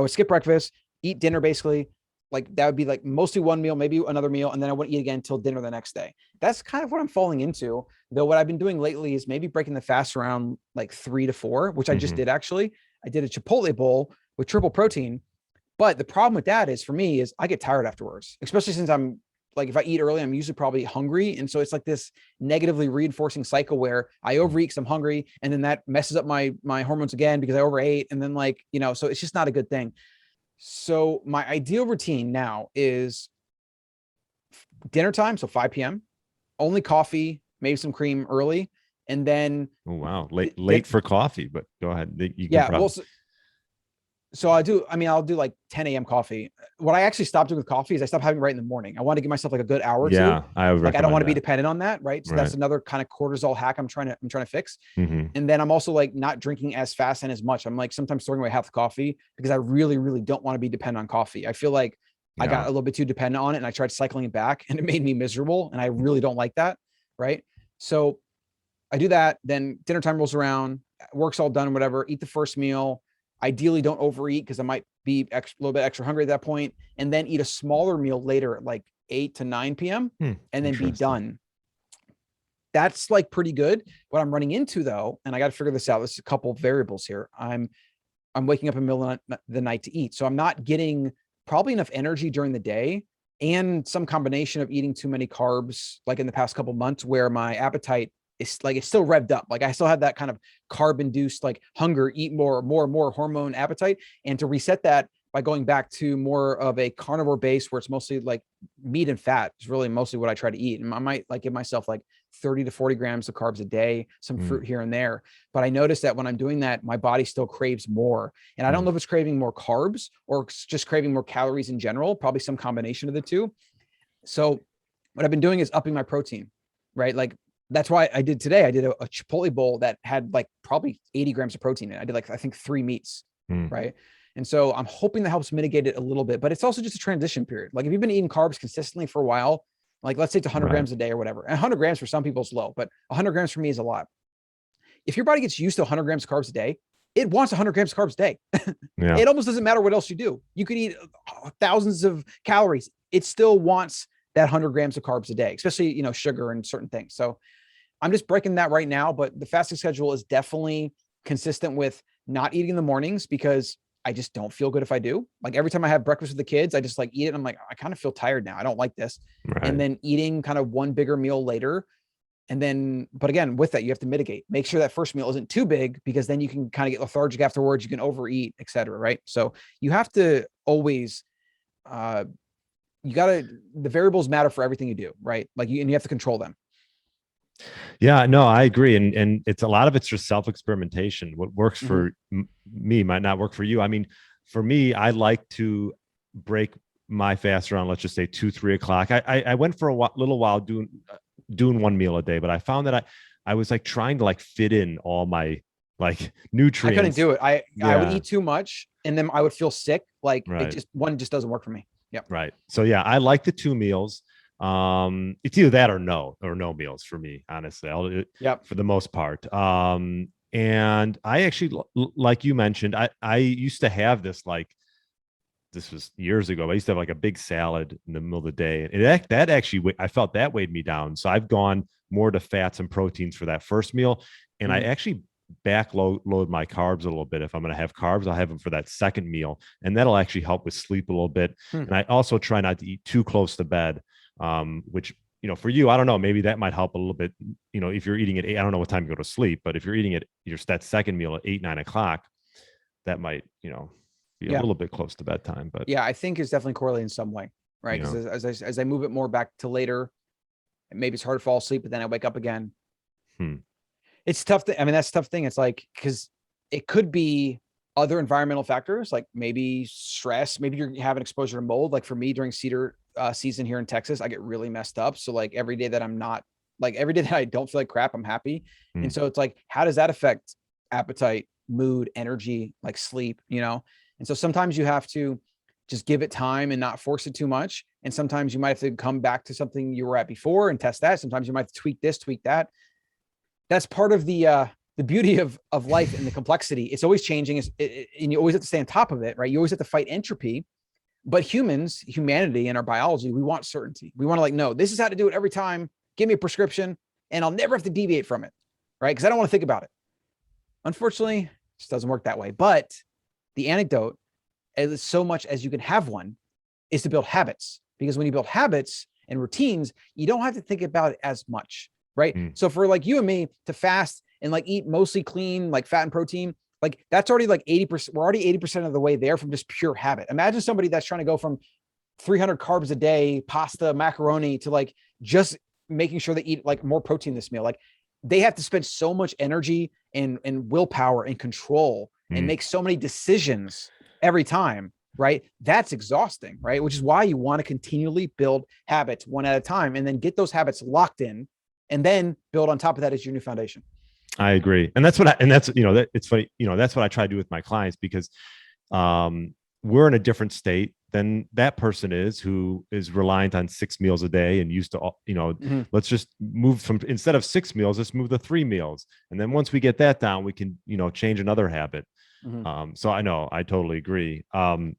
B: skip breakfast, eat dinner, basically. Like that would be like mostly one meal, maybe another meal. And then I wouldn't eat again until dinner the next day. That's kind of what I'm falling into. Though what I've been doing lately is maybe breaking the fast around like 3 to 4, which I just did actually. I did a Chipotle bowl with triple protein. But the problem with that is for me is I get tired afterwards, especially since I'm like, if I eat early, I'm usually probably hungry. And so it's like this negatively reinforcing cycle where I overeat because I'm hungry. And then that messes up my hormones again because I overate. And then like, so it's just not a good thing. So my ideal routine now is dinner time. So 5 p.m., only coffee, maybe some cream early. And then.
A: Oh, wow. Late for coffee, but go ahead. You can
B: well, so I'll do like 10 a.m. coffee. What I actually stopped doing with coffee is I stopped having it right in the morning. I want to give myself like a good hour or two.
A: I
B: don't want to be dependent on that. Right. So that's another kind of cortisol hack I'm trying to fix. And then I'm also like not drinking as fast and as much. I'm like sometimes throwing away half the coffee because I really, really don't want to be dependent on coffee. I feel like I got a little bit too dependent on it, and I tried cycling it back and it made me miserable. And I really don't like that. Right. So I do that. Then dinner time rolls around, work's all done, whatever, eat the first meal. Ideally, don't overeat because I might be a little bit extra hungry at that point, and then eat a smaller meal later at like 8 to 9 p.m. And then be done. That's like pretty good. What I'm running into though, and I got to figure this out. There's a couple of variables here. I'm waking up in the middle of the night to eat. So I'm not getting probably enough energy during the day, and some combination of eating too many carbs, like in the past couple of months, where my appetite it's like, it's still revved up. Like I still have that kind of carb induced, like hunger, eat more hormone appetite. And to reset that by going back to more of a carnivore base where it's mostly like meat and fat is really mostly what I try to eat. And I might like give myself like 30 to 40 grams of carbs a day, some fruit here and there. But I noticed that when I'm doing that, my body still craves more. And I don't know if it's craving more carbs or it's just craving more calories in general, probably some combination of the two. So what I've been doing is upping my protein, right? Like, that's why I did today. I did a Chipotle bowl that had like probably 80 grams of protein in it. I did like, I think 3 meats, right? And so I'm hoping that helps mitigate it a little bit, but it's also just a transition period. Like if you've been eating carbs consistently for a while, like let's say it's 100 grams a day or whatever. And 100 grams for some people is low, but 100 grams for me is a lot. If your body gets used to 100 grams of carbs a day, it wants 100 grams of carbs a day. It almost doesn't matter what else you do. You could eat thousands of calories. It still wants that 100 grams of carbs a day, especially, sugar and certain things. So I'm just breaking that right now, but the fasting schedule is definitely consistent with not eating in the mornings because I just don't feel good if I do. Like every time I have breakfast with the kids, I just like eat it. And I'm like, I kind of feel tired now. I don't like this. And then eating kind of one bigger meal later. And then, but again, with that, you have to mitigate, make sure that first meal isn't too big because then you can kind of get lethargic afterwards. You can overeat, et cetera. Right. So you have to always, the variables matter for everything you do. Right. Like and you have to control them.
A: Yeah, no, I agree. And it's a lot of it's just self-experimentation. What works for me might not work for you. I mean, for me, I like to break my fast around, let's just say 2-3 o'clock. I went for a little while doing one meal a day, but I found that I was like trying to like fit in all my like nutrients.
B: I couldn't do it. I would eat too much and then I would feel sick. Like one just doesn't work for me. Yep.
A: Right. So yeah, I like the 2 meals. It's either that or no meals for me, honestly. For the most part. And I actually, like you mentioned, I used to have this, like, this was years ago. I used to have like a big salad in the middle of the day. And that actually, I felt that weighed me down. So I've gone more to fats and proteins for that first meal. And I actually backload my carbs a little bit. If I'm going to have carbs, I'll have them for that second meal. And that'll actually help with sleep a little bit. And I also try not to eat too close to bed, which, for you, I don't know, maybe that might help a little bit. If you're eating at 8, I don't know what time you go to sleep, but if you're eating at that second meal at 8-9 o'clock, that might, be a little bit close to bedtime. But
B: yeah, I think it's definitely correlated in some way, right? Because as I move it more back to later, maybe it's hard to fall asleep, but then I wake up again. It's tough. That's a tough thing. It's like, because it could be other environmental factors, like maybe stress, maybe you're having exposure to mold. Like for me during cedar season here in Texas, I get really messed up. So like every day that every day that I don't feel like crap, I'm happy. And so it's like, how does that affect appetite, mood, energy, like sleep, And so sometimes you have to just give it time and not force it too much. And sometimes you might have to come back to something you were at before and test that. Sometimes you might have to tweak this, tweak that. That's part of the beauty of life and the complexity. It's always changing, and you always have to stay on top of it, right? You always have to fight entropy. But humanity and our biology, we want certainty. We want to no, this is how to do it every time. Give me a prescription and I'll never have to deviate from it, right? Because I don't want to think about it. Unfortunately, it just doesn't work that way. But the antidote, as so much as you can have one, is to build habits. Because when you build habits and routines, you don't have to think about it as much, right? So for like you and me to fast and like eat mostly clean, like fat and protein, like that's already like 80%. We're already 80% of the way there from just pure habit. Imagine somebody that's trying to go from 300 carbs a day, pasta, macaroni, to like just making sure they eat like more protein this meal. Like they have to spend so much energy and willpower and control and make so many decisions every time, right? That's exhausting, right? Which is why you want to continually build habits one at a time and then get those habits locked in and then build on top of that as your new foundation.
A: I agree. And that's it's funny, that's what I try to do with my clients, because we're in a different state than that person is, who is reliant on 6 meals a day and used to, let's just move from, instead of 6 meals, let's move to 3 meals. And then once we get that down, we can, change another habit. So I know, I totally agree. Well,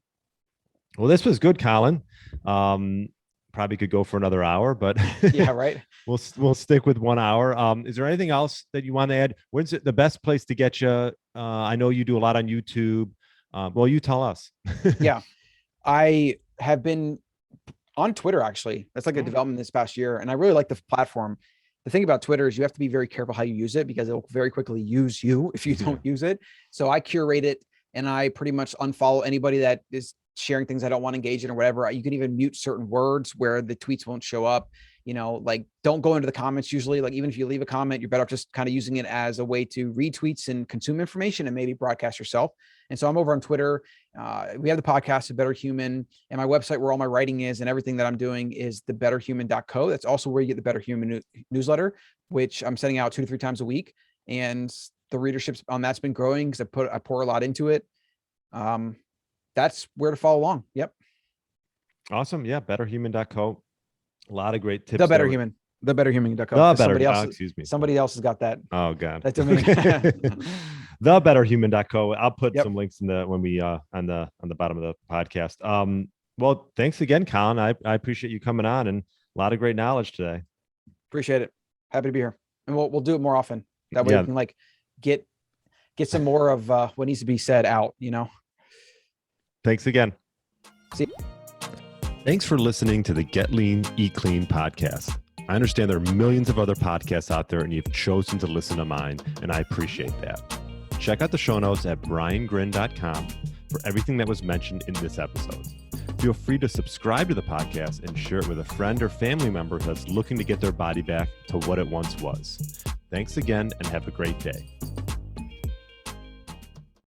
A: this was good, Colin. Probably could go for another hour, but
B: yeah, right.
A: We'll stick with 1 hour. Is there anything else that you want to add? When's it the best place to get you? I know you do a lot on YouTube. Well, you tell us.
B: Yeah, I have been on Twitter, actually. That's like a development this past year. And I really like the platform. The thing about Twitter is you have to be very careful how you use it, because it will very quickly use you if you don't use it. So I curate it and I pretty much unfollow anybody that is sharing things I don't want to engage in or whatever. You can even mute certain words where the tweets won't show up. Like don't go into the comments usually. Like even if you leave a comment, you're better off just kind of using it as a way to read tweets and consume information and maybe broadcast yourself. And so I'm over on Twitter. We have the podcast, The Better Human, and my website where all my writing is and everything that I'm doing is thebetterhuman.co. That's also where you get the Better Human newsletter, which I'm sending out 2 to 3 times a week. And the readership on that's been growing because I pour a lot into it. That's where to follow along. Yep.
A: Awesome. Yeah. Betterhuman.co. A lot of great tips.
B: Thebetterhuman.co. Somebody else has got that.
A: Oh God.
B: That domain.
A: Thebetterhuman.co. I'll put some links in when we on the bottom of the podcast. Well, thanks again, Colin. I appreciate you coming on, and a lot of great knowledge today.
B: Appreciate it. Happy to be here. And we'll do it more often. That way we can like get some more of what needs to be said out,
A: Thanks again.
B: See you.
A: Thanks for listening to the Get Lean, Eat Clean podcast. I understand there are millions of other podcasts out there, and you've chosen to listen to mine, and I appreciate that. Check out the show notes at briangrin.com for everything that was mentioned in this episode. Feel free to subscribe to the podcast and share it with a friend or family member that's looking to get their body back to what it once was. Thanks again, and have a great day.